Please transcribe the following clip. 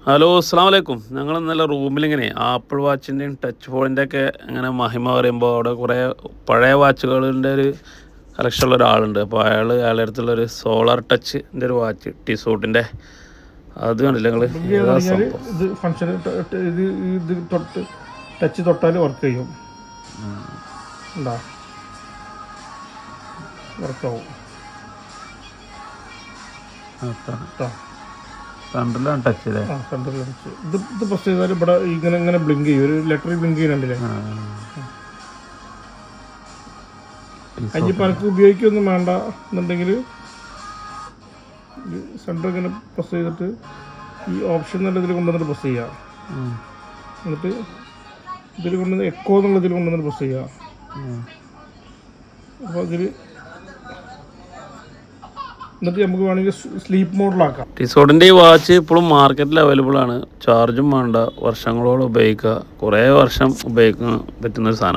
Hello അസ്സാം വലൈക്കും. ഞങ്ങൾ ഇന്നലെ റൂമിലിങ്ങനെ ആപ്പിൾ വാച്ചിൻ്റെയും ടച്ച് ഫോണിൻ്റെ ഒക്കെ ഇങ്ങനെ മഹിമ പറയുമ്പോൾ അവിടെ കുറേ പഴയ വാച്ചുകളുടെ ഒരു കളക്ഷനുള്ള ഒരാളുണ്ട്. അപ്പോൾ അയാളുടെ അടുത്തുള്ളൊരു സോളാർ ടച്ചിൻ്റെ ഒരു വാച്ച് ടിസൂട്ടിൻ്റെ അത് കണ്ടില്ല നിങ്ങൾ? ഇത് ഫംഗ്ഷൻ ഇത് തൊട്ട് ടച്ച് തൊട്ടാൽ വർക്ക് ചെയ്യും, ഉണ്ടാ വർക്കാവും. സെൻട്രലാണ് ടച്ച് അല്ലേ? Central touch. ഇത് പ്രസ് ചെയ്താൽ ഇവിടെ ഇങ്ങനെ ബ്ലിങ്ക് ചെയ്യും, ഒരു ലെറ്റർ ബ്ലിങ്ക് ചെയ്യുന്നുണ്ടല്ലേ. അതിപ്പോൾ എനിക്ക് ഉപയോഗിക്കൊന്നും വേണ്ട എന്നുണ്ടെങ്കിൽ സെൻറ്റർ ഇങ്ങനെ പ്രസ് ചെയ്തിട്ട് ഈ ഓപ്ഷൻ എന്നുള്ള ഇതിൽ കൊണ്ടുവന്നിട്ട് പ്രസ് ചെയ്യുക. എന്നിട്ട് ഇതിൽ കൊണ്ടുവന്ന് എക്കോ എന്നുള്ള ഇതിൽ കൊണ്ടുവന്നിട്ട് പ്രസ് ചെയ്യുക. അപ്പോൾ ഇതിൽ എന്നിട്ട് നമുക്ക് വേണമെങ്കിൽ സ്ലീപ്പ് മോഡിലാക്കാം. ടിസോട്ടിൻ്റെ ഈ വാച്ച് ഇപ്പോഴും മാർക്കറ്റിൽ അവൈലബിൾ ആണ്. ചാർജും വേണ്ട, വർഷങ്ങളോളം ഉപയോഗിക്കുക, കുറേ വർഷം ഉപയോഗിക്കാൻ പറ്റുന്നൊരു സാധനം.